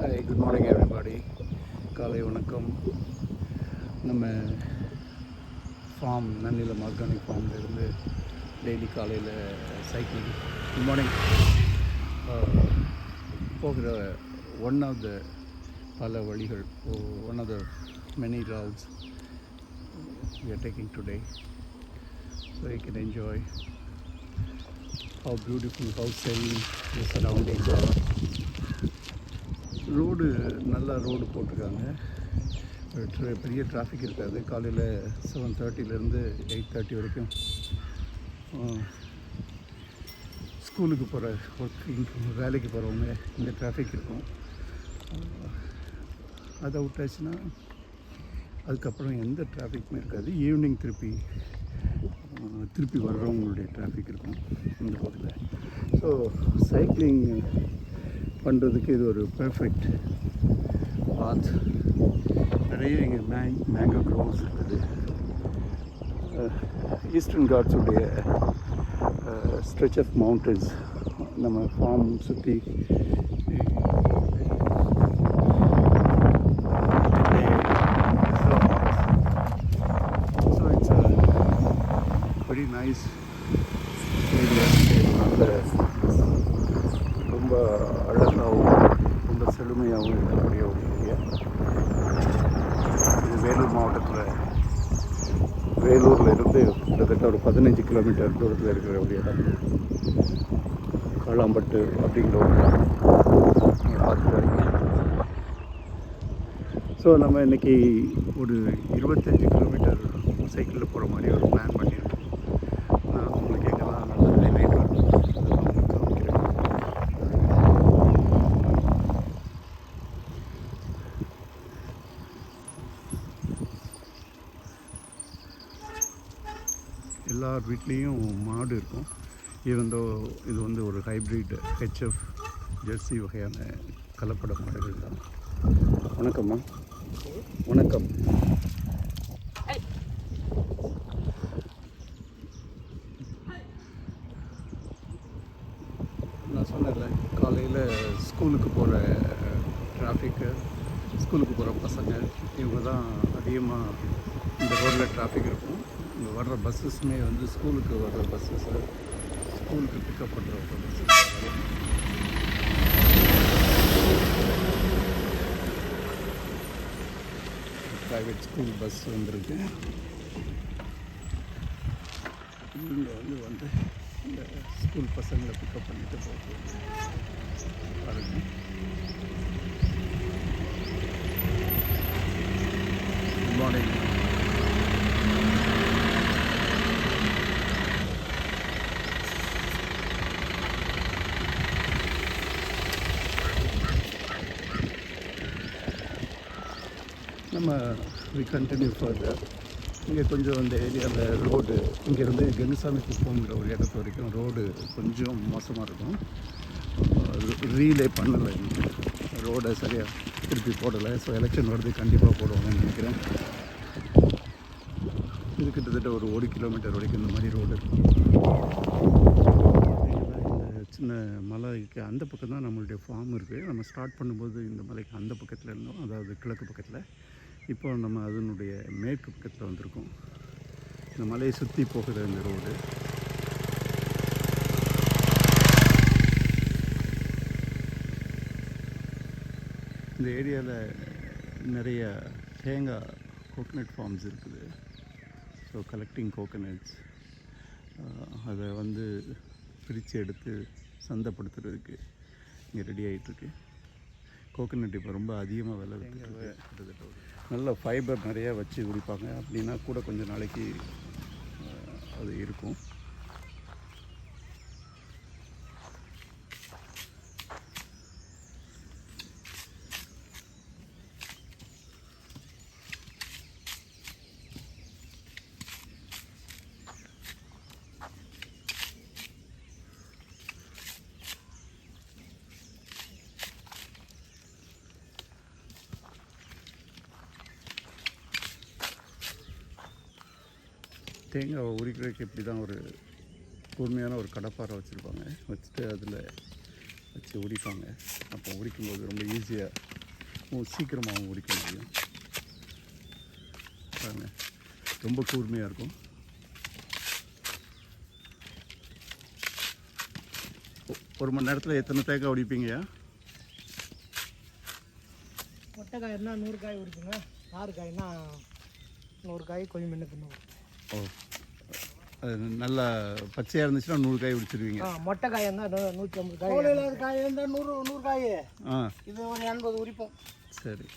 Hi, good morning everybody. காலை வணக்கம். நம்ம ஃபார்ம் நன்னிலம் ஆர்கானிக் ஃபார்ம்லேருந்து டெய்லி காலையில் சைக்கிளிங் குட் மார்னிங் போகிற ஒன் ஆஃப் த பல வழிகள், one of the many routes we are taking today, so you can enjoy how beautiful, how serene the surroundings are. Road நல்லா road போட்டிருக்காங்க. பெரிய traffic இருக்காது. காலையில் 7:30 8:30 வரைக்கும் ஸ்கூலுக்கு போகிற ஒர்க்கிங் வேலைக்கு போகிறவங்க இந்த டிராஃபிக் இருக்கும். அதை விட்டாச்சுன்னா அதுக்கப்புறம் எந்த டிராஃபிக்குமே இருக்காது. ஈவினிங் திருப்பி வர்றவங்களுடைய டிராஃபிக் இருக்கும் இந்த பக்கத்தில். ஸோ சைக்கிளிங் பண்ணுறதுக்கு இது ஒரு பெர்ஃபெக்ட் பாத். நிறைய இங்கே மேங்கோ க்ரோவ்ஸ் இருக்குது. ஈஸ்டர்ன் காட்ஸுடைய ஸ்ட்ரெச் ஆஃப் மவுண்டன்ஸ் நம்ம ஃபார்ம் சுற்றி so it's a very nice area. நல்ல ரொம்ப அழகாகவும் ரொம்ப செழுமையாகவும் இருக்கக்கூடிய ஒரு ஏரியா. இது வேலூர் மாவட்டத்தில், வேலூரில் இருந்து கிட்டத்தட்ட ஒரு 15 கிலோமீட்டர் தூரத்தில் இருக்கிற ஒரு இடம். காளாம்பட்டு அப்படிங்கிற ஒரு இடம் பார்த்துருக்காங்க. ஸோ நம்ம இன்றைக்கி ஒரு 25 கிலோமீட்டர் சைக்கிளில் போகிற மாதிரி ஒரு பிளான் பண்ணியிருக்கோம். நான் உங்களுக்கு எங்கெல்லாம் நல்ல ஹைலைட் வரும் அதெல்லாம் உங்களுக்கு காமிக்கிறேன். எல்லார் வீட்லேயும் மாடு இருக்கும். ஈவந்தோ இது வந்து ஒரு ஹைப்ரிட் ஹெச்எஃப் ஜெர்சி வகையான கலப்பட மாடுகள் தான். வணக்கம்மா. வணக்கம். நான் சொன்னேன்ல, காலையில் ஸ்கூலுக்கு போகிற டிராஃபிக்கு, ஸ்கூலுக்கு போகிற பசங்க இவங்க தான் அதிகமாக இந்த ரோட்டில் டிராஃபிக் இருக்கும். இங்கே வர்ற பஸ்ஸஸ்மே வந்து ஸ்கூலுக்கு வர்ற பஸ்ஸஸ், ஸ்கூலுக்கு பிக்கப் பண்ணுற பஸ்ஸஸ், ப்ரைவேட் ஸ்கூல் பஸ் வந்துருக்கு. இங்கே வந்து இந்த ஸ்கூல் பசங்களை பிக்கப் பண்ணிட்டு போகிறது பாருங்க. Good morning. நம்ம வி கண்டினியூ ஃபர்தர். இங்கே கொஞ்சம் இந்த ஏரியாவில் ரோடு, இங்கேருந்து கெங்குசாமி குப்பங்கிற ஒரு இடத்து வரைக்கும் ரோடு கொஞ்சம் மோசமாக இருக்கும். ரீலே பண்ணலை, ரோடை சரியாக திருப்பி போடலை. ஸோ எலெக்ஷன் வருது, கண்டிப்பாக போடுவாங்கன்னு நினைக்கிறேன். இது கிட்டத்தட்ட ஒரு 1 கிலோமீட்டர் வரைக்கும் இந்த மாதிரி ரோடு இருக்கும். இந்த சின்ன மலைக்கு அந்த பக்கம் தான் நம்மளுடைய ஃபார்ம் இருக்குது. நம்ம ஸ்டார்ட் பண்ணும்போது இந்த மலைக்கு அந்த பக்கத்தில் இருந்தோம், அதாவது கிழக்கு பக்கத்தில். இப்போ நம்ம அதனுடைய மேற்கு பக்கத்தில் வந்திருக்கோம். இந்த மலையை சுற்றி போகிற இந்த ரோடு. இந்த ஏரியாவில் நிறைய தேங்காய் கோகனட் ஃபார்ம்ஸ் இருக்குது. ஸோ கலெக்டிங் கோகனட்ஸ், அதை வந்து பிரித்து எடுத்து சந்தைப்படுத்துறதுக்கு இங்கே ரெடி ஆகிட்டுருக்கு. கோகனட் இப்போ ரொம்ப அதிகமாக விலை கிட்டத்தட்ட நல்ல ஃபைபர் நிறையா வச்சு குடிப்பாங்க. அப்படின்னா கூட கொஞ்சம் நாளைக்கு அது இருக்கும். தேங்காவை உரிக்கிறதுக்கு இப்படி தான் ஒரு கூர்மையான ஒரு கடப்பாரை வச்சுருப்பாங்க. வச்சுட்டு அதில் வச்சு உரிப்பாங்க. அப்போ உரிக்கும்போது ரொம்ப ஈஸியாக சீக்கிரமாகவும் முடிக்க முடியும். பாருங்க, ரொம்ப கூர்மையாக இருக்கும். ஒரு மணி நேரத்தில் எத்தனை தேங்காய் உடிப்பீங்கய்யா? மொட்டை காய்னா 100 காய் உடிப்புங்க, 6 காய்னா 100 காய் கொஞ்சம் முன்ன பின்ன. ஓ, அது நல்லா பச்சையாக இருந்துச்சுன்னா 100 காய் உடிச்சிருவீங்க. மொட்டை காய் இருந்தால் 150 காய். தோல் இல்லாத காய் இருந்தால் 100 காய். இது ஒரு 80 உரிப்போம். சரி.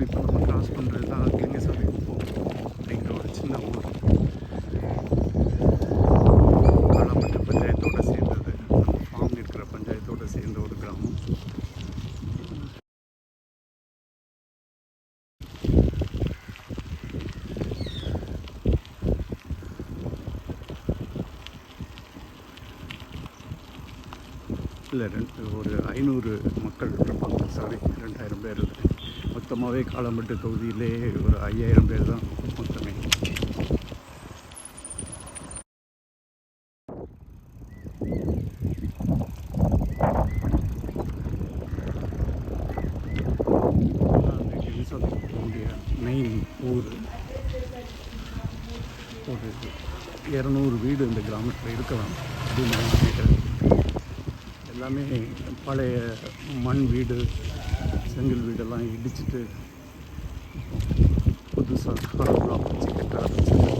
இப்போ நம்ம கிராஸ் பண்ணுறது தான் கெங்கசாமி குப்பம் அப்படிங்கிற ஒரு சின்ன ஊர். காலாப்பட்டு பஞ்சாயத்தோடு சேர்ந்தது, ஃபார்ம் இருக்கிற பஞ்சாயத்தோடு சேர்ந்த ஒரு கிராமம். இல்லை, ஒரு 500 மக்கள் இருப்பாங்க. சாரி, 2000 பேர் இல்லை. மொத்தமாகவே காலாம்பட்டு தொகுதியிலே ஒரு 5000 பேர் தான் மொத்தமே. மெயின் ஊர். ஒரு 200 வீடு இந்த கிராமத்தில் இருக்கலாம் அப்படின்னு நான் நினைக்கிறேன். எல்லாமே பழைய மண் வீடு, செங்கல் வீடெல்லாம் இடிச்சிட்டு புதுசாக காலெலாம் வச்சு கட்ட ஆரம்பிச்சது.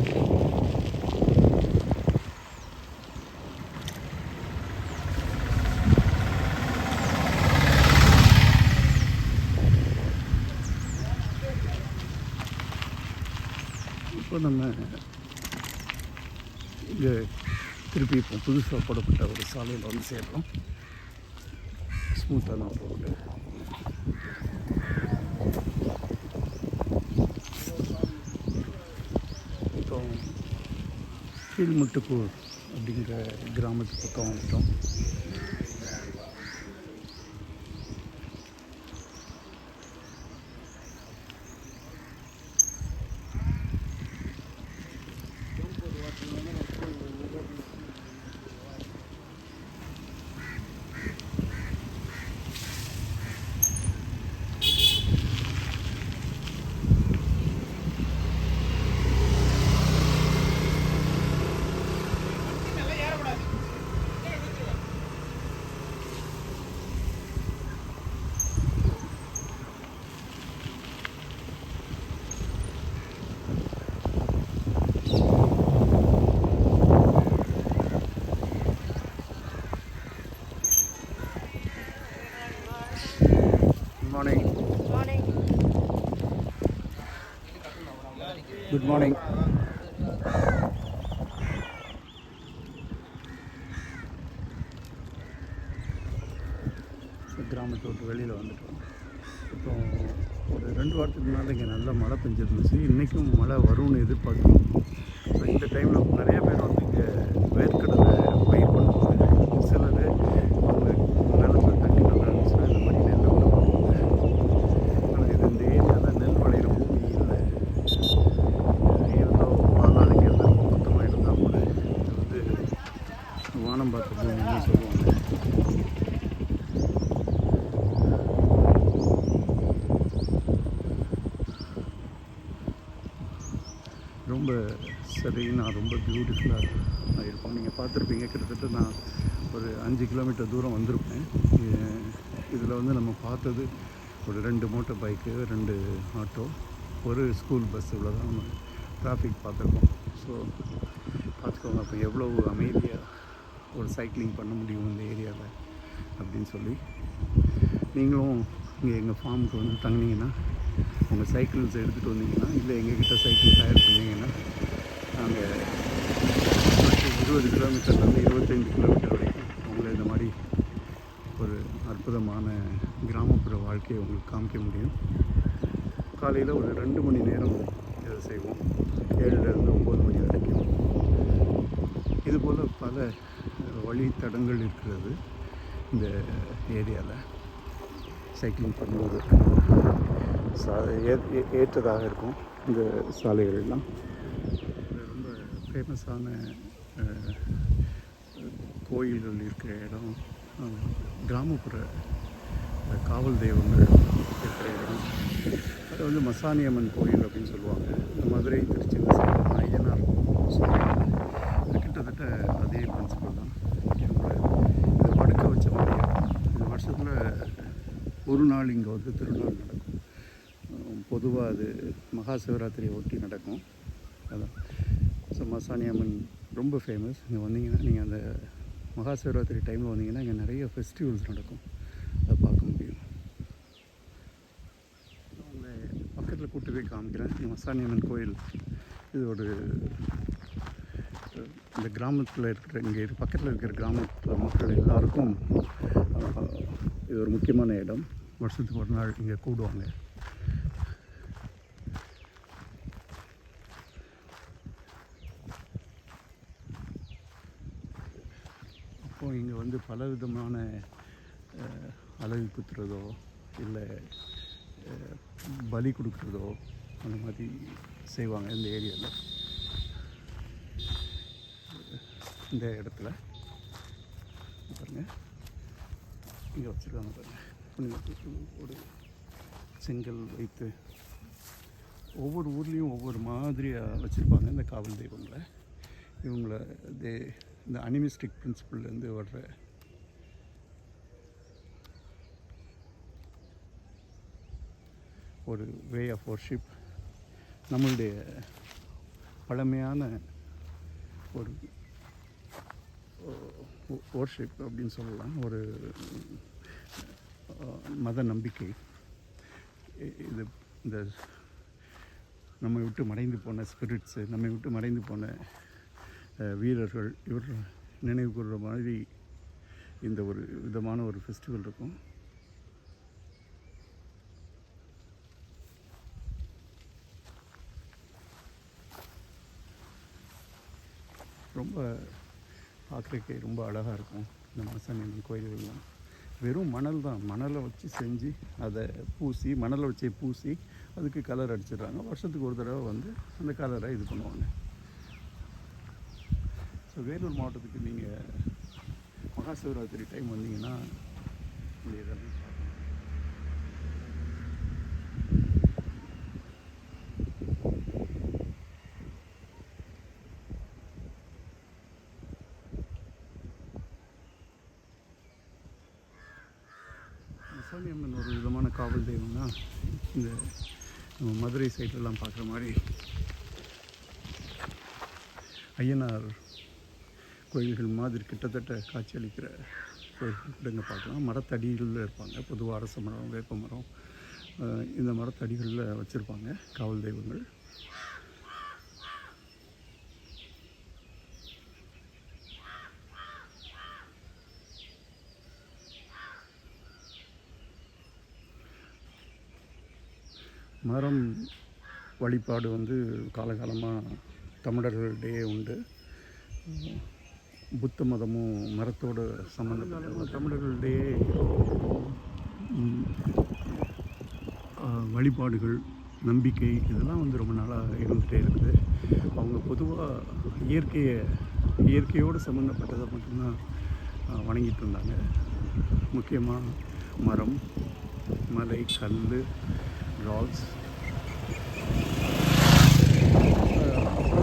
இப்போ நம்ம இங்கே திருப்பி இப்போ புதுசாக போடப்பட்ட ஒரு சாலையில் வந்து சேர்றோம். ஸ்மூத்தான ரோடு. இப்போ கீழ்முட்டுக்கூர் அப்படிங்கிற கிராமத்து பக்கம் வந்துட்டோம். Good morning. கிராமத்தை விட்டு வெளியில் வந்துட்டோம். இப்போ ஒரு 2 வாரத்துக்கு முன்னால் இங்கே நல்லா மழை பெஞ்சிருந்துச்சு. இன்றைக்கும் மழை வரும்னு எதிர்பார்க்கணும். ஸோ இந்த டைமில் நிறைய பேர் வந்து இங்கே வேர்க்கடலை பயிர் பண்ணுவாங்க. சிலர் அவங்க நிலத்தில் தண்ணி நல்லா இருந்துச்சுன்னா இந்த மாதிரி நெல் வந்து பண்ணுவாங்க. ஆனால் இது இந்த ஏரியாவில் நெல் விளையிற பூமி இல்லை. இருந்தால் ஒரு நாளைக்கு இருந்தால் மொத்தமாக இருந்தால் கூட இது வந்து வானம் பார்த்த பூமின்னு சொல்லுவாங்க. ரொம்ப சரின்னா ரொம்ப பியூட்டிஃபுல்லாக இருக்கும். நீங்கள் பார்த்துருப்பீங்க, கிட்டத்தட்ட நான் ஒரு 5 கிலோமீட்டர் தூரம் வந்திருப்பேன். இதில் வந்து நம்ம பார்த்தது ஒரு 2 மோட்டர் பைக்கு, 2 ஆட்டோ, ஒரு ஸ்கூல் பஸ், இவ்வளோ தான் நம்ம டிராஃபிக் பார்த்துருக்கோம். ஸோ பார்த்துக்கோங்க அப்போ எவ்வளோ அமைதியாக ஒரு சைக்கிளிங் பண்ண முடியும் இந்த ஏரியாவில் அப்படின்னு சொல்லி. நீங்களும் இங்கே எங்கள் ஃபார்முக்கு வந்து தங்கினீங்கன்னா உங்கள் சைக்கிள்ஸ் எடுத்துகிட்டு வந்தீங்கன்னா, இல்லை எங்ககிட்ட சைக்கிள் தயார் பண்ணிங்கன்னா நாங்கள் 20 கிலோமீட்டர்லேருந்து 25 கிலோமீட்டர் வரைக்கும் உங்களை இந்த மாதிரி ஒரு அற்புதமான கிராமப்புற வாழ்க்கையை உங்களுக்கு காமிக்க முடியும். காலையில் ஒரு 2 மணி நேரம் இதை செய்வோம், 7லேருந்து 9 மணி வரைக்கும். இதுபோல் பல வழித்தடங்கள் இருக்கிறது இந்த ஏரியாவில். சைக்கிளிங் பண்ணுவதற்கு ஏற்றதாக இருக்கும் இந்த சாலைகள் எல்லாம். ரொம்ப ஃபேமஸான கோயில்கள் இருக்கிற இடம், கிராமப்புற காவல் தெய்வங்கள் இருக்கிற இடம். அது வந்து மசாணியம்மன் கோயில் அப்படின்னு சொல்லுவாங்க. இந்த மதுரை திருச்சி சேலம் ஐயனார் சொல்லுவாங்க. அது கிட்டத்தட்ட அதே பிரின்சிபல் தான். இவங்களை இதை படுக்க வச்ச மாதிரி இந்த வருஷத்தில் ஒரு நாள் இங்கே வந்து திருநாள் நடக்கும். பொதுவாக அது மகா சிவராத்திரியை ஒட்டி நடக்கும். அதான் ஸோ மசாணியம்மன் ரொம்ப ஃபேமஸ். இங்கே வந்தீங்கன்னா நீங்கள் அந்த மகா சிவராத்திரி டைமில் வந்தீங்கன்னா இங்கே நிறைய ஃபெஸ்டிவல்ஸ் நடக்கும். அதை பார்க்க முடியும். உங்களை பக்கத்தில் கூப்பிட்டு போய் காமிக்கிறேன். இங்கே மசாணியம்மன் கோயில் இது ஒரு இந்த கிராமத்தில் இருக்கிற இங்கே பக்கத்தில் இருக்கிற கிராமத்தில் மக்கள் எல்லாருக்கும் இது ஒரு முக்கியமான இடம். வருஷத்துக்கு ஒரு நாள் இங்கே கூடுவாங்க. அப்போது இங்கே வந்து பல விதமான அலகு குத்துறதோ இல்லை பலி கொடுக்குறதோ அந்த மாதிரி செய்வாங்க இந்த ஏரியாவில். இந்த இடத்துல பாருங்கள் இங்கே வச்சுருக்காங்க பாருங்கள். ஒரு செங்கல் வைத்து ஒவ்வொரு ஊர்லேயும் ஒவ்வொரு மாதிரியாக வச்சுருப்பாங்க இந்த காவல் தெய்வங்களை. இவங்கள இந்த அனிமிஸ்டிக் பிரின்சிபல்லேருந்து வர்ற ஒரு வே ஆஃப் வர்ஷிப். நம்மளுடைய பழமையான ஒரு வர்ஷிப் அப்படின்னு சொல்லலாம். ஒரு மத நம்பிக்கை. இது இந்த நம்மை விட்டு மறைந்து போன ஸ்பிரிட்ஸு, நம்மை விட்டு மறைந்து போன வீரர்கள் இவர் நினைவு கூறுற மாதிரி இந்த ஒரு விதமான ஒரு ஃபெஸ்டிவல் இருக்கும். ரொம்ப பார்க்குறக்கே ரொம்ப அழகாக இருக்கும். இந்த மசாணியம்மன் கோயில்கள்லாம் வெறும் மணல் தான். மணலை வச்சு செஞ்சு அதை பூசி, மணலை வச்சே பூசி அதுக்கு கலர் அடிச்சிடுறாங்க. வருஷத்துக்கு ஒரு தடவை வந்து அந்த கலரை இது பண்ணுவாங்க. ஸோ வேலூர் மாவட்டத்துக்கு நீங்கள் மகா சிவராத்திரி டைம் வந்தீங்கன்னா இந்த இதெல்லாம் மசாணியம்மன் ஒரு விதமான காவல் தெய்வம்னா இந்த நம்ம மதுரை சைட்லலாம் பார்க்குற மாதிரி ஐயனார் கோயில்கள் மாதிரி கிட்டத்தட்ட காட்சியளிக்கிற கோயில்கள் பார்க்கலாம். மரத்தடிகளில் இருப்பாங்க. பொதுவாக அரச மரம், வேப்ப மரம், இந்த மரத்தடிகளில் வச்சுருப்பாங்க காவல் தெய்வங்கள். மரம் வழிபாடு வந்து காலகாலமாக தமிழர்களிடையே உண்டு. புத்த மதமும் மரத்தோடு சம்மந்தப்பட்ட தமிழர்களிடையே வழிபாடுகள், நம்பிக்கை இதெல்லாம் வந்து ரொம்ப நாளாக இருந்துகிட்டே இருக்குது. அவங்க பொதுவாக இயற்கையோடு சம்மந்தப்பட்டதை மட்டும்தான் வணங்கிட்டு இருந்தாங்க. முக்கியமாக மரம், மலை, கல், ராக்ஸ்,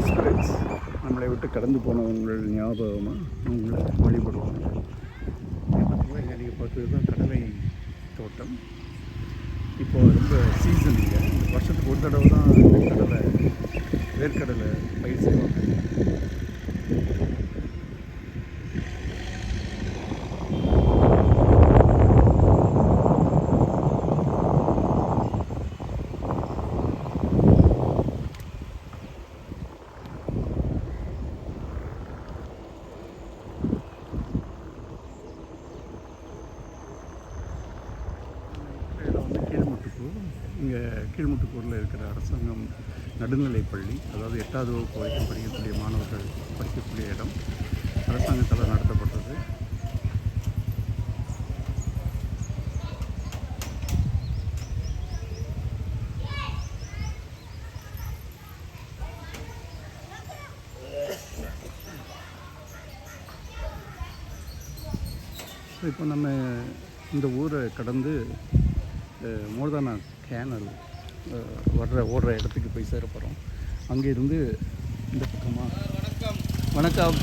ஸ்பிரிட்ஸ், நம்மளை விட்டு கடந்து போனவங்கள் ஞாபகமாக அவங்கள வழிபடுவாங்க. பார்த்திங்கன்னா இங்கே நீங்கள் பார்த்தது தான் கடலை தோட்டம். இப்போது ரொம்ப சீசன் இல்லை. இந்த வருஷத்துக்கு ஒரு தடவை தான் இந்த வேர்க்கடலை பயிர் செய்வாங்க. இங்கே கீழ்முட்டுக்கூரில் இருக்கிற அரசாங்கம் நடுநிலைப்பள்ளி, அதாவது 8வது வகுப்பு வரைக்கும் படிக்கக்கூடிய மாணவர்கள் படிக்கக்கூடிய இடம் அரசாங்கத்தால் நடத்தப்பட்டது. ஸோ இப்போ நம்ம இந்த ஊரை கடந்து மோர்தானா கேனல் ஓடுற இடத்துக்கு போய் சேர போகிறோம். அங்கேருந்து இந்த பக்கமாக வணக்கம்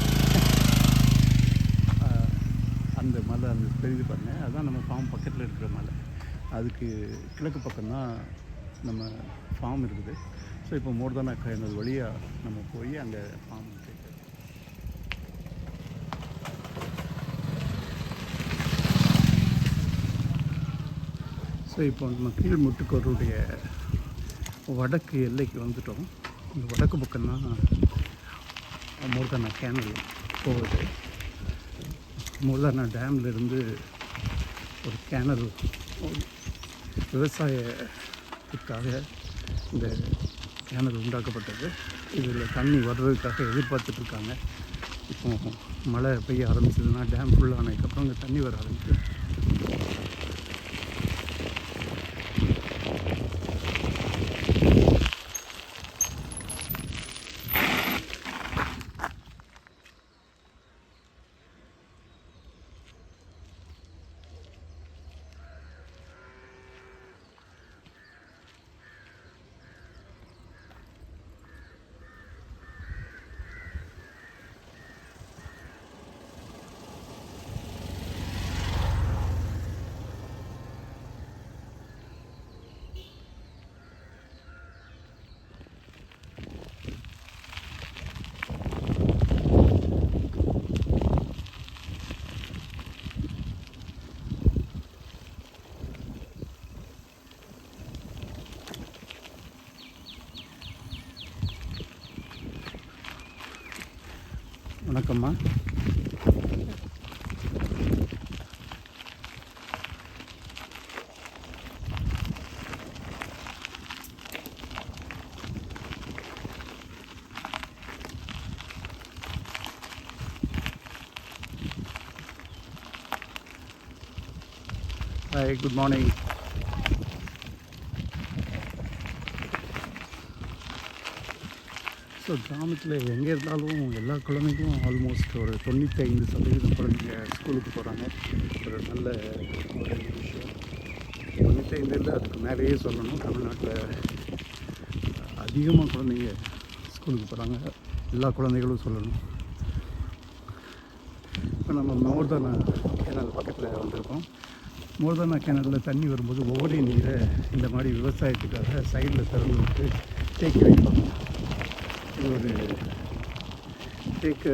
அந்த மலை அந்த தெரியுது பாருங்க, அதுதான் நம்ம ஃபார்ம் பக்கத்தில் இருக்கிற மலை. அதுக்கு கிழக்கு பக்கம்தான் நம்ம ஃபார்ம் இருக்குது. ஸோ இப்போ மோர்தானா கேனல் வழியாக நம்ம போய் அங்கே ஃபார்ம் கேட்குறோம். ஸோ இப்போ நம்ம கீழ்முட்டுக்கோருடைய வடக்கு எல்லைக்கு வந்துட்டோம். இந்த வடக்கு பக்கம்தான் மோர்தானா கேனல் போகுது. மோர்தானா டேம்லேருந்து ஒரு கேனல் விவசாயத்துக்காக இந்த கேனல் உண்டாக்கப்பட்டது. இதில் தண்ணி வர்றதுக்காக எதிர்பார்த்துட்ருக்காங்க. இப்போ மழை பெய்ய ஆரம்பிச்சதுன்னா டேம் ஃபுல்லானதுக்கப்புறம் இங்கே தண்ணி வர ஆரம்பிக்கும். வணக்கம்மா. Hi, good morning. ஸோ கிராமத்தில் எங்கே இருந்தாலும் எல்லா குழந்தைங்களும் ஆல்மோஸ்ட் ஒரு 95% குழந்தைங்க ஸ்கூலுக்கு போகிறாங்க. ஒரு நல்ல ஒரு விஷயம். 95 இல்லை, அதுக்கு மேலேயே சொல்லணும். தமிழ்நாட்டில் அதிகமாக குழந்தைங்க ஸ்கூலுக்கு போகிறாங்க. எல்லா குழந்தைகளும் சொல்லணும். இப்போ நம்ம மோர்தானா கேனல் பக்கத்தில் வந்திருக்கோம். மோர்தானா கேனலில் தண்ணி வரும்போது ஒவ்வொரு நீரை இந்த மாதிரி விவசாயத்துக்காக சைடில் திறந்து விட்டு தேக்கி வைப்பாங்க. இது ஒரு தேக்க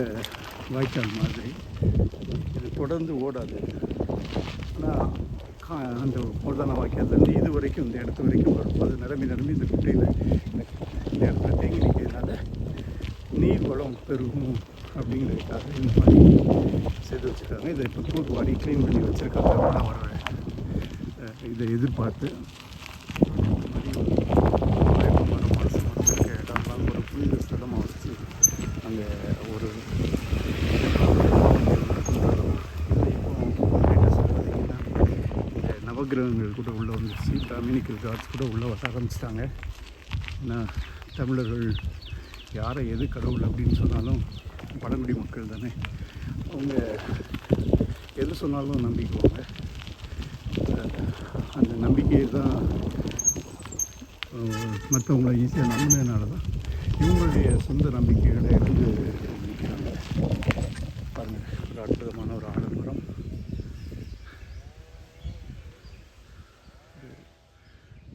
வாய்க்கால் மாதிரி. இது தொடர்ந்து ஓடாது. ஆனால் அந்த மோர்தானா வாய்க்கால்லேருந்து இது வரைக்கும் இந்த இடத்து வரைக்கும் வரும். அது நிரம்பி இந்த குட்டையில் இந்த இடத்துல தேங்கி நிற்கிறதுனால நீர் வளம் பெருகும் அப்படிங்கிறதுக்காக இந்த மாதிரி செய்து வச்சுருக்காங்க. இதை இப்போ தூர்வாரி க்ளீன் பண்ணி வச்சுருக்காங்க. அதெல்லாம் வர இதை எதிர்பார்த்து இடம்லாம் ஒரு புனித ஸ்தலமாக வச்சு அங்கே ஒரு இந்த நவகிரகங்கள் கூட உள்ளே வந்துருச்சு. டாமினிக்கல் காட்ஸ் கூட உள்ளே வர ஆரம்பிச்சிட்டாங்க. ஏன்னா தமிழர்கள் யாரை எது கடவுள் அப்படின்னு சொன்னாலும் பழங்குடி மக்கள் தானே, அவங்க எது சொன்னாலும் நம்பிக்குவாங்க. அந்த நம்பிக்கையை தான் மற்றவங்கள ஈஸியாக நம்பினதுனால தான் இவங்களுடைய சொந்த நம்பிக்கைகளை வந்து நிற்கிறாங்க. பாருங்கள், ஒரு அற்புதமான ஒரு ஆலமரம்.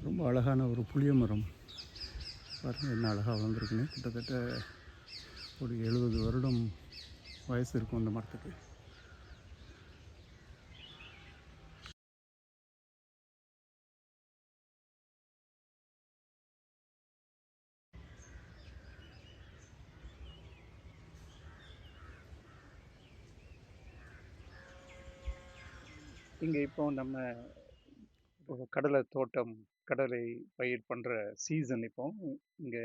ரொம்ப அழகான ஒரு புளிய மரம். பாருங்கள் என்ன அழகாக வளர்ந்துருக்குன்னு. கிட்டத்தட்ட ஒரு 70 வருடம் வயசு இருக்கும் அந்த மரத்துக்கு. இங்கே இப்போ நம்ம கடலை தோட்டம், கடலை பயிர் பண்ணுற சீசன். இப்போ இங்கே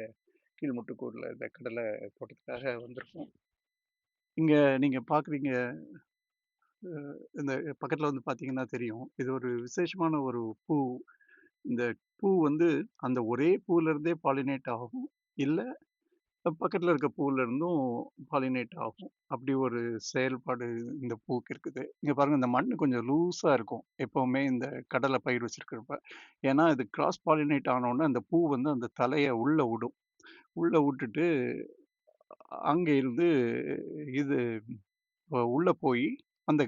கீழ்முட்டுக்கூரில் இந்த கடலை தோட்டத்துக்காக வந்திருக்கோம். இங்கே நீங்கள் பார்க்குறீங்க, இந்த பக்கத்தில் வந்து பார்த்தீங்கன்னா தெரியும், இது ஒரு விசேஷமான ஒரு பூ. இந்த பூ வந்து அந்த ஒரே பூவிலேருந்தே பாலினேட் ஆகும். இல்லை பக்கத்தில் இருக்க பூவிலேருந்தும் பாலினேட் ஆகும். அப்படி ஒரு செயல்பாடு இந்த பூக்கு இருக்குது. இங்கே பாருங்கள், இந்த மண் கொஞ்சம் லூஸாக இருக்கும் எப்போவுமே இந்த கடலை பயிர் வச்சுருக்கிறப்ப. ஏன்னா இது கிராஸ் பாலினேட் ஆனோடனே அந்த பூ வந்து அந்த தலையை உள்ளே விடும். உள்ளே விட்டுட்டு அங்கே இருந்து இது உள்ளே போய் அந்த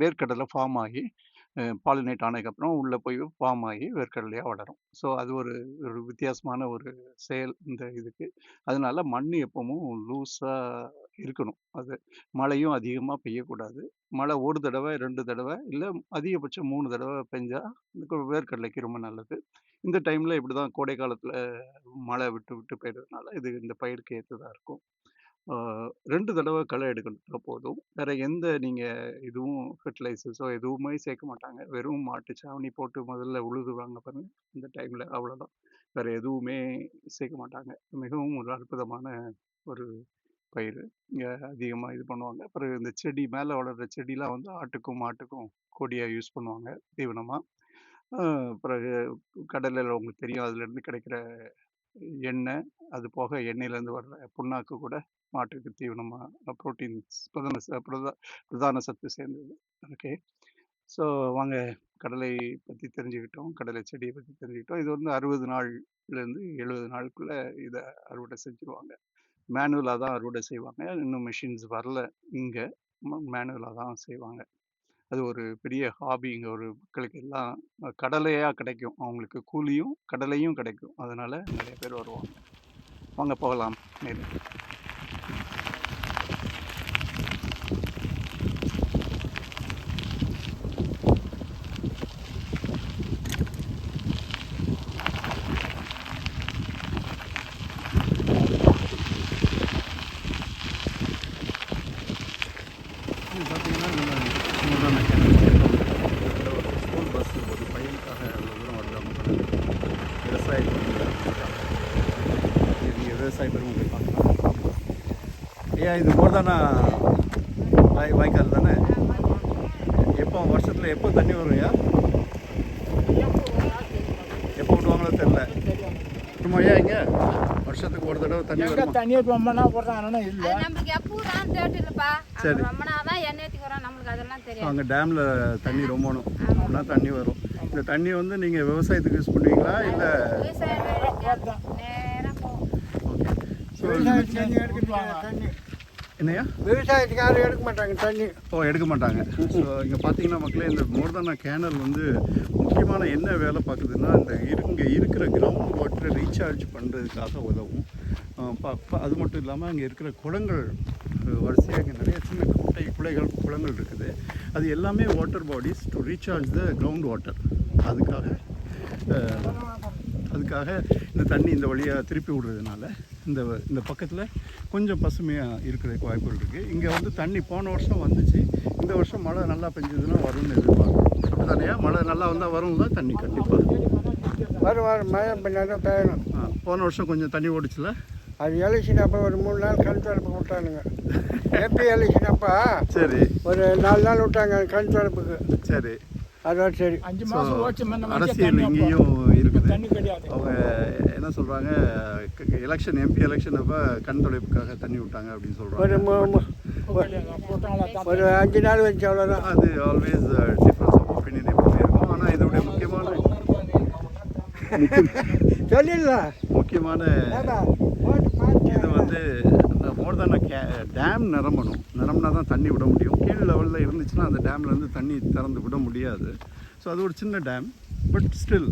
வேர்க்கடலை ஃபார்ம் ஆகி பாலினேட் ஆனதுக்கப்புறம் உள்ளே போய் ஃபார்ம் ஆகி வேர்க்கடலையாக வளரும். ஸோ அது ஒரு ஒரு வித்தியாசமான ஒரு செயல் இந்த இதுக்கு. அதனால மண் எப்பவும் லூஸாக இருக்கணும். அது மழையும் அதிகமாக பெய்யக்கூடாது. மழை ஒரு தடவை 2 தடவை இல்லை அதிகபட்சம் 3 தடவை பெஞ்சா இந்த வேர்க்கடலைக்கு ரொம்ப நல்லது. இந்த டைமில் இப்படி தான் கோடை காலத்தில் மழை விட்டு விட்டு பெய்யறதுனால இது இந்த பயிருக்கு ஏற்றதா இருக்கும். 2 தடவை களை எடுக்கணும்னா போதும். வேற எந்த நீங்க இதுவும் ஃபெர்டிலைசர்ஸோ எதுவுமே சேர்க்க மாட்டாங்க. வெறும் மாட்டு சாணி போட்டு முதல்ல உழுதுவாங்க பாருங்க. அந்த டைம்ல அவ்வளோதான். வேற எதுவுமே சேர்க்க மாட்டாங்க. மிகவும் ஒரு அற்புதமான ஒரு பயிர். இங்க அதிகமா இது பண்ணுவாங்க. அப்புறம் இந்த செடி மேல வளர்ற செடிலாம் வந்து ஆட்டுக்கும், மாட்டுக்கும் கொடியா யூஸ் பண்ணுவாங்க தீவனமா. பிறகு கடலைல உங்களுக்கு தெரியும், அதுலேருந்து கிடைக்கிற எண்ணெய், அது போக எண்ணெயிலேருந்து வர்ற புண்ணாக்கு கூட மாட்டுக்கு தீவனமாக புரோட்டீன்ஸ் பிரதான சத்து சேர்ந்தது. ஓகே, ஸோ வாங்க கடலை பற்றி தெரிஞ்சுக்கிட்டோம், கடலை செடியை பற்றி தெரிஞ்சுக்கிட்டோம். இது வந்து 60 நாள்லேருந்து 70 நாளுக்குள்ளே இதை அறுவடை செஞ்சுருவாங்க. மேனுவலாக தான் அறுவடை செய்வாங்க. இன்னும் மிஷின்ஸ் வரல இங்கே. மேனுவலாக தான் செய்வாங்க. அது ஒரு பெரிய ஹாபி. இங்கே ஒரு மக்களுக்கு எல்லாம் கடலையாக கிடைக்கும். அவங்களுக்கு கூலியும் கடலையும் கிடைக்கும். அதனால் நிறைய பேர் வருவாங்க. வாங்க போகலாம் மேலே. பார்த்தீங்கன்னா ஸ்கூல் பஸ் ஒரு பையனுக்காக அவ்வளோ தூரம் வருது. விவசாயத்துக்கு நீங்கள் விவசாய பெருமை பார்க்கலாம். ஐயா, இது மோர்தானா வாய்க்கால் தானே? எப்போ வருஷத்தில் எப்போ தண்ணி வரும் ஐயா? எப்போ விடுவாங்களோ தெரில. ஐயா இங்கே வருஷத்துக்கு ஒரு தடவை தண்ணி வரும். தண்ணி ரொம்பனா போடுறாங்கன்னா இல்லை, நம்மளுக்கு எப்போதான் தேட்டு இல்லைப்பா. சரி, ரொம்பனா தான் எண்ணெய்க்கு வரும், நம்மளுக்கு அதெல்லாம் தெரியும். அங்கே டேமில் தண்ணி ரொம்பணும், அப்படின்னா தண்ணி வரும். இந்த தண்ணி வந்து நீங்கள் விவசாயத்துக்கு யூஸ் பண்ணுவீங்களா இல்லை? நேராக போகும். ஓகே, ஸோ தண்ணி என்னையா விவசாயத்துக்கு யாரும் எடுக்க மாட்டாங்க தண்ணி. எடுக்க மாட்டாங்க. ஸோ இங்கே பார்த்தீங்கன்னா மக்களே, இந்த மோர்தானா கேனல் வந்து முக்கியமான என்ன வேலை பார்க்குதுன்னா, இந்த இங்கே இருக்கிற கிரவுண்ட் வாட்டரை ரீசார்ஜ் பண்ணுறதுக்காக உதவும். அது மட்டும் இல்லாமல் அங்கே இருக்கிற குளங்கள் வரிசையாக இங்கே நிறைய சின்ன குளங்கள் இருக்குது. அது எல்லாமே water bodies to recharge the ground water. அதுக்காக இந்த தண்ணி இந்த வழியாக திருப்பி விடுறதுனால இந்த பக்கத்தில் கொஞ்சம் பசுமையாக இருக்கிறதுக்கு வாய்ப்புகள் இருக்குது. இங்கே வந்து தண்ணி போன வருஷம் வந்துச்சு. இந்த வருஷம் மழை நல்லா பெஞ்சதுன்னா வரும்னு எதிர்பார்க்குறோம். அப்படி தானே? மழை நல்லா வந்தால் வரும் தான் தண்ணி கண்டிப்பாக வரும். மழை பெஞ்சாலும் பெய்யணும். போன வருஷம் கொஞ்சம் தண்ணி ஓடிச்சுல. அது எலெக்ஷனப்போ ஒரு 3 நாள் கண் திறப்பு விட்டானுங்க. ஏபி எலெக்ஷனப்பா சரி, ஒரு 4 நாள் விட்டாங்க கண் திறப்புக்கு. சரி, அதான் சரி. 5 மாதம் ஓச்சு அரசியல் இங்கேயும் இருக்குது. தண்ணி கிடையாது. அவங்க என்ன சொல்கிறாங்க, எலெக்ஷன் எம்பி எலெக்ஷன் அப்போ கண் தொலைப்புக்காக தண்ணி விட்டாங்க அப்படின்னு சொல்கிறாங்க. ஒரு 5 நாள் வச்சு அவ்வளோதான். அது ஆல்வேஸ் டிஃப்ரென்ஸ் ஆஃப் ஒப்பீனியன் எப்பவுமே இருக்கும். ஆனால் இதோடைய முக்கியமான இது வந்து மோர்தானா டேம் நிரம்பினா தான் தண்ணி விட முடியும். கீழ் லெவலில் இருந்துச்சுன்னா அந்த டேம்லேருந்து தண்ணி திறந்து விட முடியாது. ஸோ அது ஒரு சின்ன டேம். பட் ஸ்டில்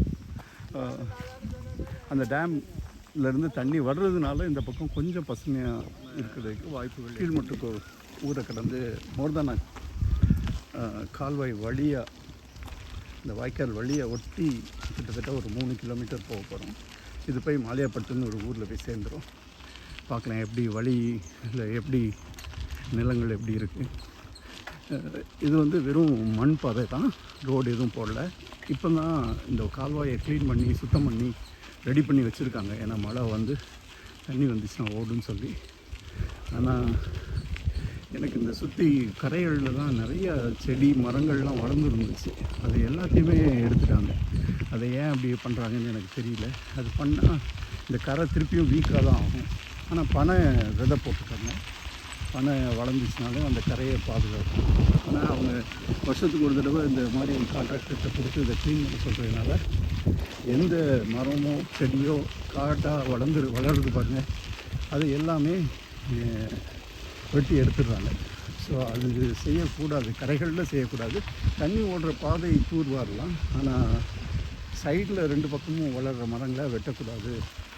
அந்த டேம்லேருந்து தண்ணி வர்றதுனால இந்த பக்கம் கொஞ்சம் பசுமையாக இருக்கிறதுக்கு வாய்ப்புகள். கீழ்மட்டுக்கு ஊரை கடந்து மோர்தானா கால்வாய் வழியாக, இந்த வாய்க்கால் வழியாக ஒட்டி கிட்டத்தட்ட ஒரு 3 கிலோமீட்டர் போக போகிறோம். இது போய் மாலியாப்பட்டுன்னு ஒரு ஊரில் போய் சேர்ந்துடும். பார்க்கலாம் எப்படி வழி இல்லை எப்படி நிலங்கள் எப்படி இருக்குது. இது வந்து வெறும் மண் பாதை தான், ரோடு எதுவும் போடல. இப்போ தான் இந்த கால்வாயை க்ளீன் பண்ணி சுத்தம் பண்ணி ரெடி பண்ணி வச்சுருக்காங்க. ஏன்னா மழை வந்து தண்ணி வந்துச்சுன்னா ஓடுன்னு சொல்லி. ஆனால் எனக்கு இந்த சுற்றி கரைகளில் தான் நிறைய செடி மரங்கள்லாம் வளர்ந்துருந்துச்சு. அது எல்லாத்தையுமே எடுத்துட்டாங்க. அதை ஏன் அப்படி பண்ணுறாங்கன்னு எனக்கு தெரியல. அது பண்ணால் இந்த கரை திருப்பியும் வீக்காக தான் ஆகும். ஆனால் பனை விதை போட்டுருக்காங்க. பனை வளர்ந்துச்சுனாலும் அந்த கரையை பாதுகாக்கும். ஆனால் அவங்க வருஷத்துக்கு ஒரு தடவை இந்த மாதிரி கான்ட்ராக்டர்கிட்ட கொடுத்து இதை க்ளீன் பண்ண சொல்கிறதுனால எந்த மரமோ செடியோ காட்டாக வளருது பாருங்கள், அது எல்லாமே வெட்டி எடுத்துடுறாங்க. ஸோ அது செய்யக்கூடாது, கரைகளில் செய்யக்கூடாது. தண்ணி ஓடுற பாதை தூர்வாரலாம், ஆனால் சைடில் 2 பக்கமும் வளர்கிற மரங்களை வெட்டக்கூடாது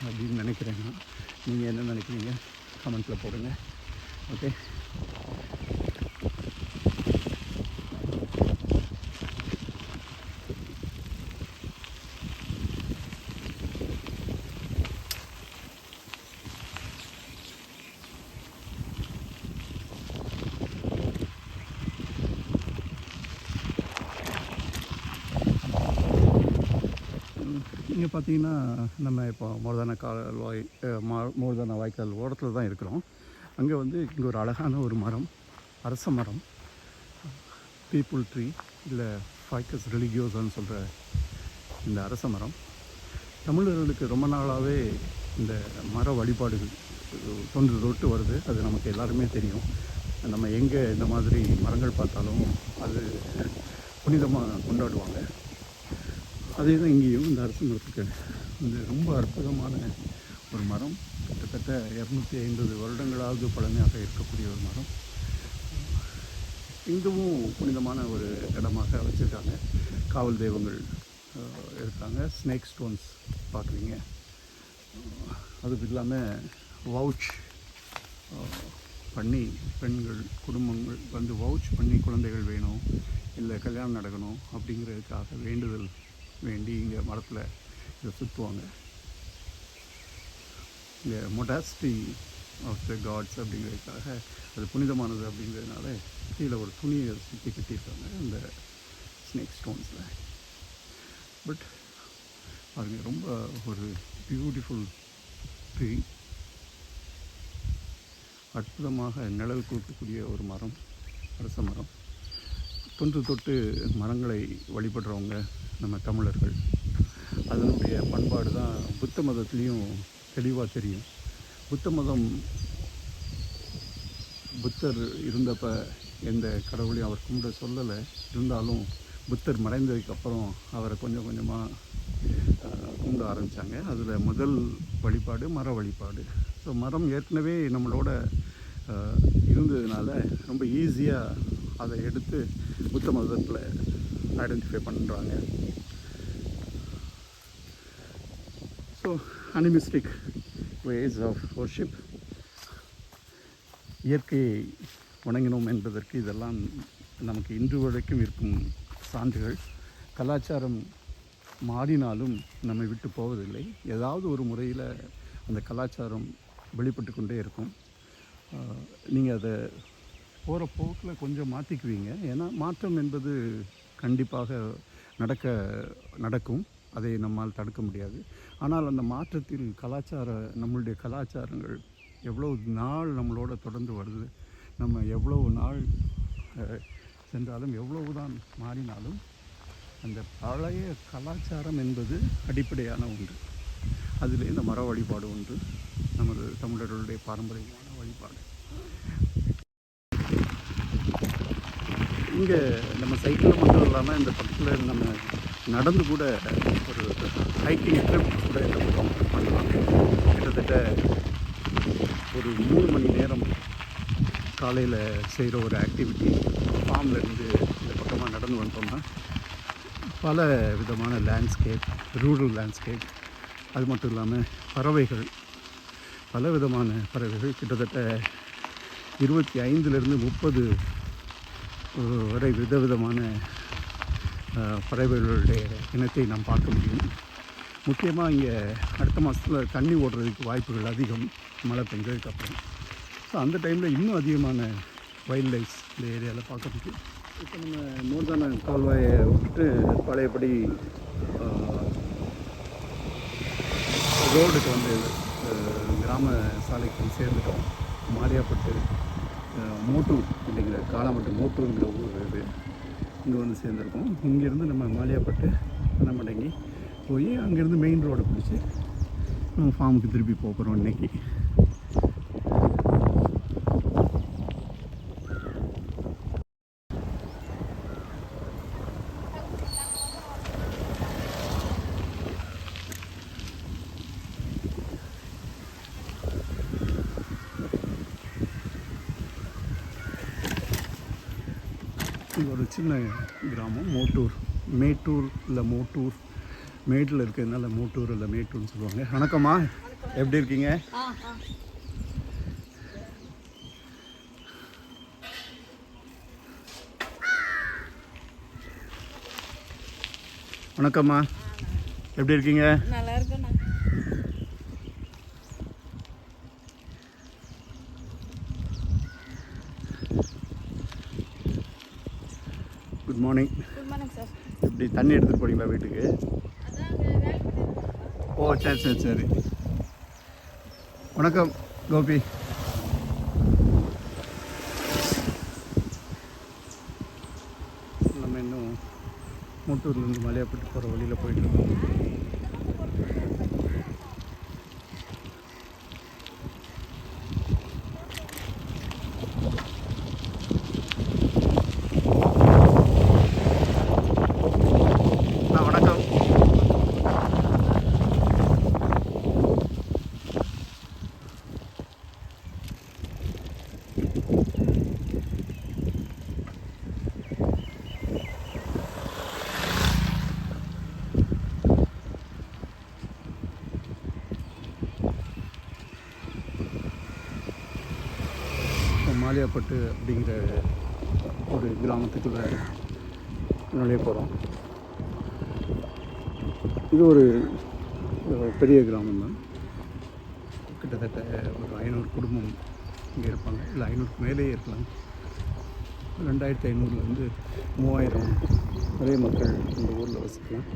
அப்படின்னு நினைக்கிறேங்க. நீங்கள் என்ன நினைக்கிறீங்க கமெண்ட்டில் போடுங்க. ஓகே, இங்கே பார்த்தீங்கன்னா நம்ம இப்போ மோர்தான வாய்க்கால் ஓரத்தில் தான் இருக்கிறோம். அங்கே இங்கே ஒரு அழகான ஒரு மரம், அரச மரம், பீப்புள் ட்ரீ இல்லை ஃபைக்கஸ் ரிலிகியோசான்னு சொல்கிற இந்த அரச மரம் தமிழர்களுக்கு ரொம்ப நாளாகவே இந்த மர வழிபாடுகள் தொன்று தொட்டு வருது. அது நமக்கு எல்லாருமே தெரியும். நம்ம எங்கே இந்த மாதிரி மரங்கள் பார்த்தாலும் அது புனிதமாக கொண்டாடுவாங்க. அதே தான் இங்கேயும் இந்த அரச மரத்துக்கு ரொம்ப அற்புதமான ஒரு மரம். கிட்டத்தட்ட 250 வருடங்களாவது பழமையாக இருக்கக்கூடிய ஒரு மரம். இதுவும் புனிதமான ஒரு இடமாக வச்சுருக்காங்க. காவல் தெய்வங்கள் இருக்காங்க. ஸ்னேக் ஸ்டோன்ஸ் பார்க்குறீங்க. அதுக்கு இல்லாமல் வவுச் பண்ணி பெண்கள் குடும்பங்கள் வவுச் பண்ணி குழந்தைகள் வேணும் இல்லை கல்யாணம் நடக்கணும் அப்படிங்கிறதுக்காக வேண்டுதல் வேண்டி இங்கே மரத்தில் இதை சுற்றுவாங்க. இங்கே மொடாஸ்டி ஆஃப் த காட்ஸ் அப்படிங்கிறதுக்காக அது புனிதமானது அப்படிங்கிறதுனால கீழே ஒரு துணியை சுற்றி கட்டியிருக்காங்க இந்த ஸ்னேக் ஸ்டோன்ஸில். பட் பாருங்க, ரொம்ப ஒரு பியூட்டிஃபுல் ட்ரீ, அற்புதமாக நிழல் கொடுக்கக்கூடிய ஒரு மரம், அரச மரம். தொன்று தொட்டு மரங்களை வழிபடுறவங்க நம்ம தமிழர்கள். அதனுடைய பண்பாடு தான் புத்த மதத்துலேயும் தெளிவாக தெரியும். புத்த மதம் புத்தர் இருந்தப்போ எந்த கடவுளையும் அவர் கும்பிட சொல்லலை. இருந்தாலும் புத்தர் மறைந்ததுக்கப்புறம் அவரை கொஞ்சம் கொஞ்சமாக கும்பிட ஆரம்பித்தாங்க. அதில் முதல் வழிபாடு மர வழிபாடு. ஸோ மரம் ஏற்கனவே நம்மளோட இருந்ததுனால ரொம்ப ஈஸியாக அதை எடுத்து புத்த மதத்தில் ஐடென்டிஃபை பண்ணுறாங்க. ஸோ அனிமிஸ்டிக் வேஸ் ஆஃப் வர்ஷிப், இயற்கையை வணங்கினோம் என்பதற்கு இதெல்லாம் நமக்கு இன்று வரைக்கும் இருக்கும் சான்றுகள். கலாச்சாரம் மாறினாலும் நம்மை விட்டு போவதில்லை. ஏதாவது ஒரு முறையில் அந்த கலாச்சாரம் வெளிப்பட்டு கொண்டே இருக்கும். நீங்கள் அதை போகிற போக்கில் கொஞ்சம் மாற்றிக்குவீங்க. ஏன்னா மாற்றம் என்பது கண்டிப்பாக நடக்கும். அதை நம்மால் தடுக்க முடியாது. ஆனால் அந்த மாற்றத்தில் நம்மளுடைய கலாச்சாரங்கள் எவ்வளவு நாள் நம்மளோட தொடர்ந்து வருது, நம்ம எவ்வளவு நாள் சென்றாலும் எவ்வளவு தான் மாறினாலும் அந்த பழைய கலாச்சாரம் என்பது அடிப்படையான ஒன்று. அதில் இந்த மர வழிபாடு ஒன்று, நமது தமிழர்களுடைய பாரம்பரியமான வழிபாடு. இங்கே நம்ம சைக்கிளில் மட்டும் இல்லாமல் இந்த பக்கத்தில் நம்ம நடந்து கூட ஒரு ஹைக்கிங் ட்ரிப் கூட இந்த பக்கம் பண்ணலாம். கிட்டத்தட்ட ஒரு 3 மணி நேரம் காலையில் செய்கிற ஒரு ஆக்டிவிட்டி. ஃபார்ம்லேருந்து இந்த பக்கமாக நடந்து வந்தோம்னா பல விதமான லேண்ட்ஸ்கேப், ரூரல் லேண்ட்ஸ்கேப், அது மட்டும் இல்லாமல் பறவைகள், பல விதமான பறவைகள், கிட்டத்தட்ட 25லேருந்து 30 வரை விதவிதமான பறவைகளுடைய இனத்தை நாம் பார்க்க முடியும். முக்கியமாக இங்கே அடுத்த மாதத்தில் தண்ணி ஓடுறதுக்கு வாய்ப்புகள் அதிகம், மழை பெஞ்சதுக்கப்புறம். ஸோ அந்த டைமில் இன்னும் அதிகமான வைல்ட் லைஃப் இந்த ஏரியாவில் பார்க்க முடியும். இப்போ நம்ம மோர்தான கால்வாயை விட்டு பழையபடி ரோடுக்கு கிராம சாலைக்கு சேர்ந்துட்டோம். மாரியாப்பட்டு மோட்டூர் இல்லைங்கிற காலாமட்டு மோட்டூருங்கிற ஊர் இது. இங்கே சேர்ந்துருக்கோம். இங்கேருந்து நம்ம மாலியாப்பட்டு பனமடங்கி போய் அங்கேருந்து மெயின் ரோடை பிடிச்சி நம்ம ஃபார்முக்கு திருப்பி போகிறோம் இன்றைக்கி. இது ஒரு சின்ன கிராமம் மோட்டூர், மேட்டூர் இல்லை மோட்டூர், மேட்டில் இருக்கிறதுனால மோட்டூர் இல்லை மேட்டூர்னு சொல்லுவாங்க. வணக்கம்மா, எப்படி இருக்கீங்க? வணக்கம்மா, எப்படி இருக்கீங்க? நல்லா இருக்குண்ணா. Good morning. Good morning sir. எப்படி தண்ணி எடுத்துகிட்டு போனீங்களா வீட்டுக்கு? ஓ சரி சரி சரி. வணக்கம் கோபி. நம்ம இன்னும் மூட்டூர்லேருந்து மலையாப்பட்டு போகிற வழியில் போயிட்டுருக்கோம். வணக்கம். மாலியாப்பட்டு அப்படிங்கிற ஒரு கிராமத்துக்குள்ளே நுழைய போகிறோம். இது ஒரு பெரிய கிராமம் தான். கிட்டத்தட்ட ஒரு 500 குடும்பம் இங்கே இருப்பாங்க, இல்லை 500க்கு மேலேயே இருக்கலாம். 2500 3000 நிறைய மக்கள் இந்த ஊரில் வசிக்கலாம்.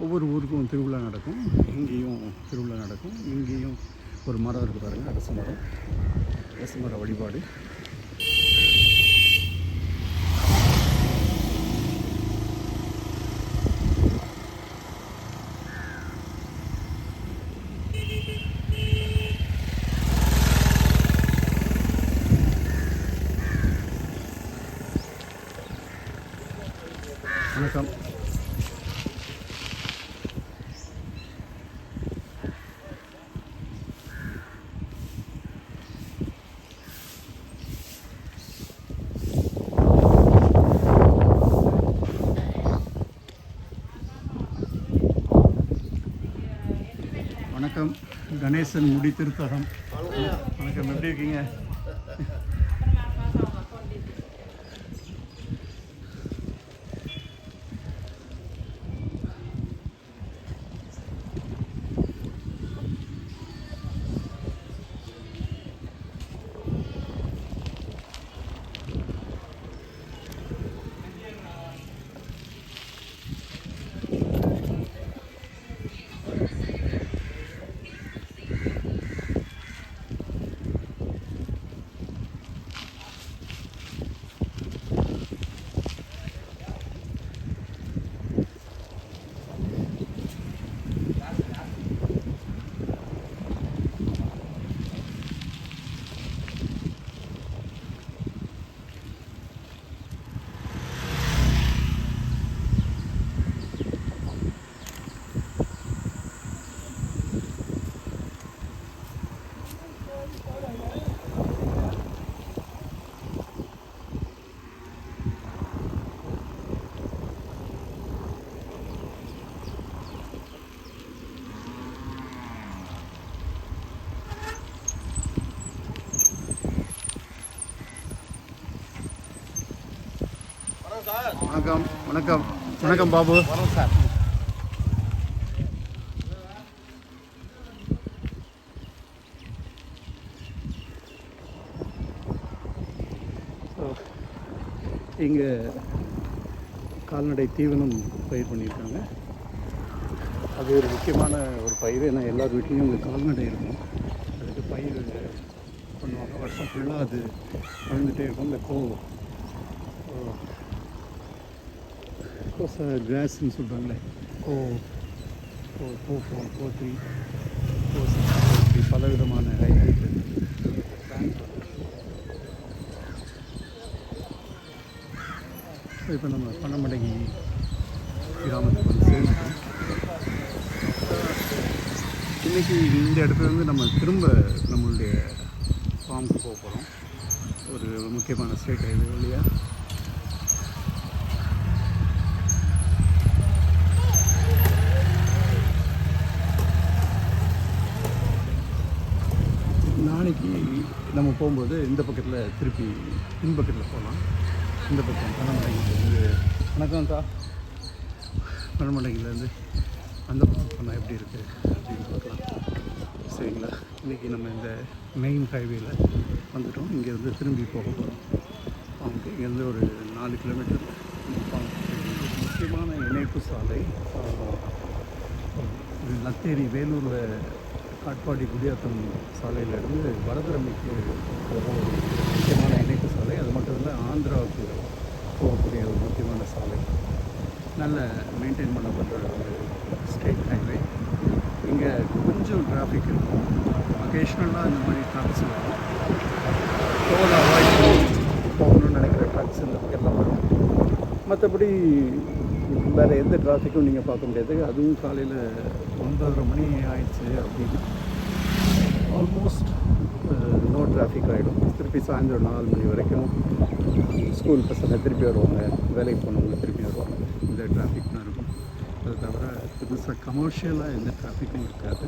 ஒவ்வொரு ஊருக்கும் திருவிழா நடக்கும். இங்கேயும் திருவிழா நடக்கும். இங்கேயும் ஒரு மரம் இருக்குது பாருங்கள், அரச மரம். அரச மர வழிபாடு. வணக்கம். வணக்கம். கணேசன் முடி திருத்தகம். வணக்கம், எப்படி இருக்கீங்க? வணக்கம். வணக்கம். வணக்கம் பாபு. வரோம் சார். இங்கே கால்நடை தீவனம் பயிர் பண்ணியிருக்காங்க. அது ஒரு முக்கியமான ஒரு பயிர். ஏன்னா எல்லார் வீட்லேயும் இங்கே கால்நடை இருக்கும். அதுக்கு பயிர் பண்ணுவாங்க. வருஷம் ஃபுல்லாக அது வளர்ந்துட்டே இருக்கும். இந்த கோசை கிராஸ்ன்னு சொல்கிறாங்களே, கோத்ரி, இப்படி பல விதமான ஹைப்ரிட் பிளான்ட். இப்போ நம்ம பனமடங்கி கிராமத்துக்கு வந்து சேர்ந்துட்டோம். இன்றைக்கி இந்த இடத்துலேருந்து நம்ம திரும்ப நம்மளுடைய ஃபார்முக்கு போக போகிறோம். ஒரு முக்கியமான ஸ்டேட் ஹைவே இல்லையா. நாளைக்கு நம்ம போகும்போது இந்த பக்கத்தில் திருப்பி பின்பக்கத்தில் போகலாம். இந்த பக்கம் பனமடைங்கிலேருந்து வணக்கம்க்கா, பனமடைங்கிலேருந்து அந்த பக்கம் போனால் எப்படி இருக்குது அப்படின்னு பார்க்கலாம். சரிங்களா, இன்றைக்கி நம்ம இந்த மெயின் ஹைவேயில் வந்துட்டோம். இங்கேருந்து திரும்பி போக போகிறோம். அவங்க இங்கேருந்து ஒரு 4 கிலோமீட்டர் முக்கியமான இணைப்பு சாலை. நத்தேரி வேலூரில் காட்பாடி குடியாத்தம் சாலையிலேருந்து வடதிரமைக்கு போகிற ஒரு முக்கியமான இணைப்பு சாலை. அது மட்டும் இல்லை, ஆந்திராவுக்கு போகக்கூடிய ஒரு முக்கியமான சாலை. நல்ல மெயின்டைன் பண்ணப்படுற ஒரு ஸ்டேட் ஹைவே. இங்கே கொஞ்சம் டிராஃபிக் இருக்கும். அக்கேஷ்னலாக இந்த மாதிரி ட்ரக்ஸ் வரும். டோல் அவாய்ட் பண்ணி போகணும்னு நினைக்கிற ட்ரக்ஸ் இந்த பக்கத்தில் வரும். மற்றபடி வேறு எந்த டிராஃபிக்கும் நீங்கள் பார்க்க முடியாது. அதுவும் காலையில் 9:30 மணி ஆயிடுச்சு அப்படின்னா ஆல்மோஸ்ட் நோ டிராஃபிக் ஆகிடும். திருப்பி சாயந்தரம் 4 மணி வரைக்கும் ஸ்கூல் பசங்க திருப்பி வருவாங்க, வேலைக்கு போனவங்க திருப்பி வருவாங்க. இந்த டிராஃபிக் தான் இருக்கும். அது தவிர பெருசாக கமர்ஷியலாக எந்த டிராஃபிக்கும் இருக்காது.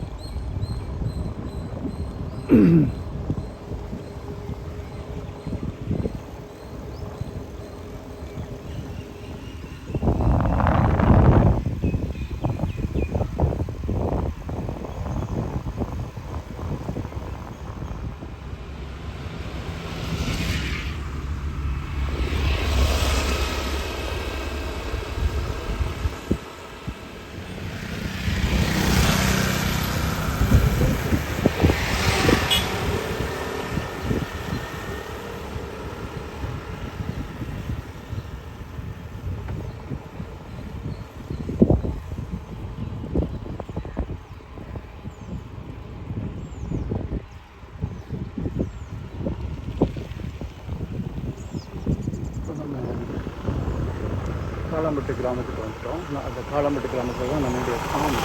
காளாம்பட்டு கிராமத்துக்கு வந்துட்டோம். அந்த காளாம்பட்டு கிராமத்தில் தான் நம்மளுடைய ஃபார்ம்.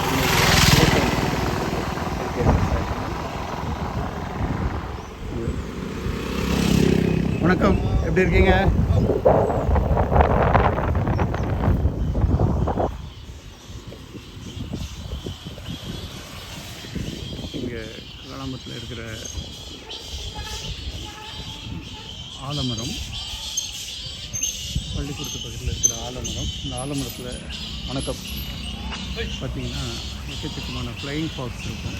வணக்கம், எப்படி இருக்கீங்க? இங்கே காளாம்பட்டில் இருக்கிற ஆலமரம், பள்ளிக்கூடத்து பக்கத்தில் இருக்கிற ஆலமரம். இந்த ஆலமரத்தில் வணக்கம் பார்த்திங்கன்னா எக்கச்சக்கமான ஃப்ளையிங் ஃபாக்ஸ் இருக்கும்.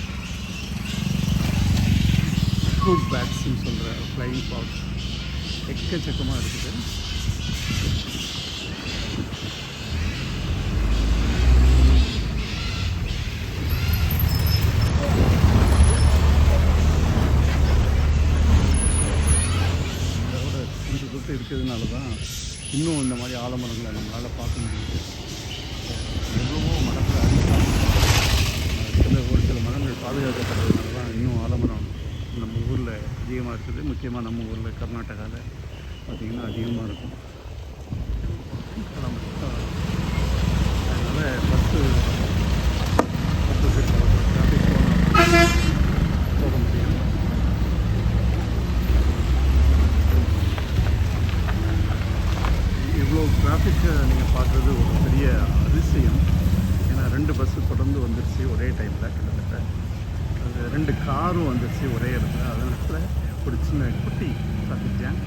ஃப்ரூட் பேட்ஸ்ன்னு சொல்கிற ஃப்ளையிங் ஃபாக்ஸ் எக்கச்சக்கமாக இருக்குது. இதோட கொஞ்சம் தொட்டு இருக்கிறதுனால தான் இன்னும் இந்த மாதிரி ஆலமரங்களை நம்மளால் பார்க்க முடியுது. எவ்வளவோ மரங்கள் ஒரு சில மரங்கள் பாதுகாக்கப்படுறதுனால தான் இன்னும் ஆலமரம் நம்ம ஊரில் அதிகமாக இருக்குது. முக்கியமாக நம்ம ஊரில் கர்நாடகாவில் பார்த்திங்கன்னா அதிகமாக இருக்கும். அதனால் பஸ்ஸு டிராஃபிக் போக முடியும். இவ்வளோ டிராஃபிக்கை நீங்கள் பார்க்குறது ஒரு பெரிய அதிசயம். ஏன்னா 2 பஸ்ஸு தொடர்ந்து வந்துருச்சு ஒரே டைமில். கிட்டத்தட்ட அது 2 காரும் வந்துருச்சு ஒரே இடத்துல. அதனால ஒரு சின்ன குட்டி டிராஃபிக் ஜாம்.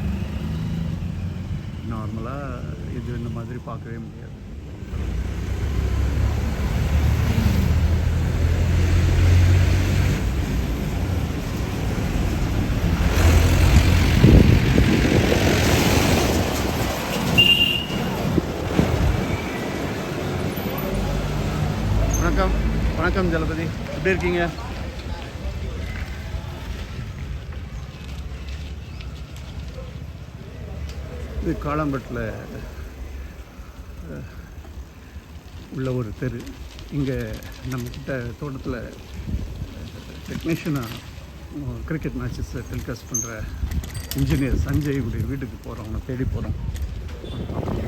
நார்மலாக இது இந்த மாதிரி பார்க்கவே முடியாது. வணக்கம், வணக்கம் ஜலபதி, எப்படி இருக்கீங்க? இது காளாம்பட்டில் உள்ள ஒரு தெரு. இங்கே நம்மக்கிட்ட தோட்டத்தில் டெக்னீஷியனாக கிரிக்கெட் மேட்சஸ் டெலிகாஸ்ட் பண்ணுற இன்ஜினியர் சஞ்சய் உடைய வீட்டுக்கு போகிறோம். அவனை தேடி போகிறோம்.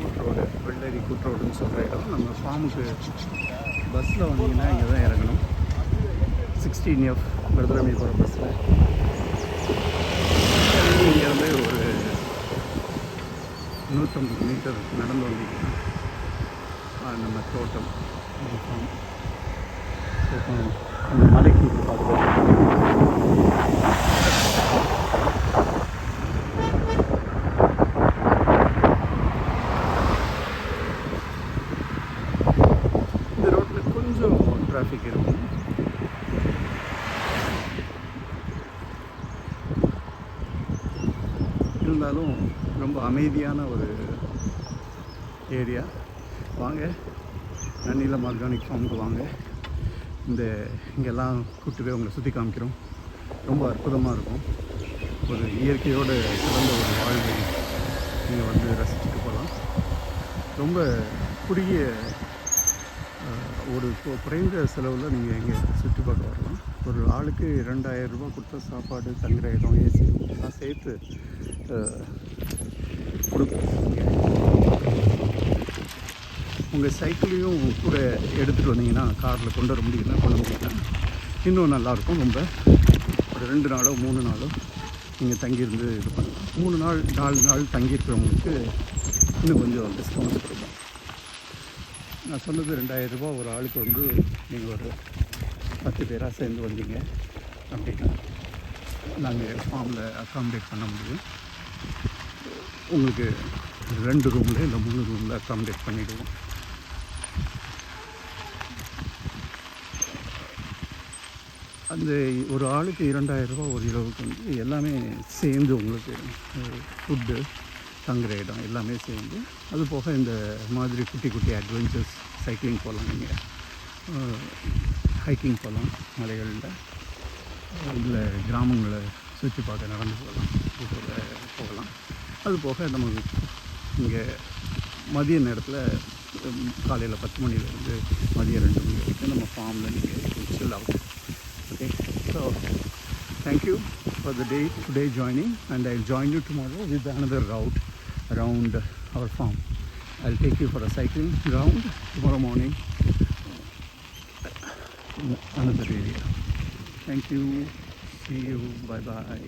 கூட்ரோடு, வெள்ளேரி கூட்ரோடுன்னு சொல்கிற இடம். நம்ம ஃபார்முக்கு பஸ்ஸில் வந்தீங்கன்னா இங்கே தான் இறங்கணும். 16F விருதுநகர் போகிற பஸ்ஸில் இங்கேருந்து ஒரு 150 மீட்டர் நடந்து வந்தீங்கன்னா நம்ம தோட்டம் farm. தோட்டம் அந்த மலைக்கு பார்த்துக்கலாம். இந்த ரோட்டில் கொஞ்சம் டிராஃபிக் இருக்கும். இருந்தாலும் ரொம்ப அமைதியான ஒரு ஏரியா. வாங்க, நன்னிலம் ஆர்கானிக் ஃபார்முக்கு வாங்க. இங்கெல்லாம் கூப்பிட்டு போய் உங்களை சுற்றி காமிக்கிறோம். ரொம்ப அற்புதமாக இருக்கும். ஒரு இயற்கையோடு சிறந்த ஒரு வாழ்வை நீங்கள் வந்து ரசிச்சுட்டு போகலாம். ரொம்ப குறுகிய ஒரு குறைந்த செலவில் நீங்கள் இங்கே சுற்றி பார்க்க வரலாம். ஒரு ஆளுக்கு 2000 ரூபா கொடுத்தா சாப்பாடு, தங்குற இடம், ஏசி எல்லாம் சேர்த்து கொடுக்கும். உங்கள் சைக்கிளையும் கூட எடுத்துகிட்டு வந்தீங்கன்னா, காரில் கொண்டு வர முடியல இன்னும் நல்லாயிருக்கும். ரொம்ப ஒரு 2 நாளோ 3 நாளோ நீங்கள் தங்கியிருந்து இது பண்ணலாம். 3 நாள் 4 நாள் தங்கியிருக்கிறவங்களுக்கு இன்னும் கொஞ்சம் டிஸ்கவுண்ட் கொடுக்கும். நான் சொன்னது 2000 ரூபா ஒரு ஆளுக்கு வந்து நீங்கள் ஒரு 10 பேராக சேர்ந்து வந்தீங்க அப்படின்னா நாங்கள் ஃபார்மில் அக்காமடேட் பண்ண முடியும். உங்களுக்கு 2 ரூமில் இல்லை 3 ரூமில் அக்காமடேட் பண்ணிவிடுவோம். அந்த ஒரு ஆளுக்கு 2000 ரூபா ஒரு இரவுக்கு வந்து எல்லாமே சேர்ந்து உங்களுக்கு ஃபுட்டு, தங்குற இடம் எல்லாமே சேர்ந்து. அது போக இந்த மாதிரி குட்டி குட்டி அட்வென்ச்சர்ஸ், சைக்கிளிங் போகலாம், நீங்கள் ஹைக்கிங் போகலாம் மலைகளில், இல்லை கிராமங்களை சுற்றி பார்க்க நடந்து போகலாம், இதில் போகலாம். அது போக நம்ம இங்கே மதிய நேரத்தில் காலையில் 10 மணிலேருந்து மதியம் 2 மணி வரைக்கும் நம்ம ஃபார்மில் நீங்கள் சில் ஆகும். Okay, so thank you for the day today joining, and I'll join you tomorrow with another route around our farm. I'll take you for a cycling round tomorrow morning in another area. Thank you. See you. Bye bye.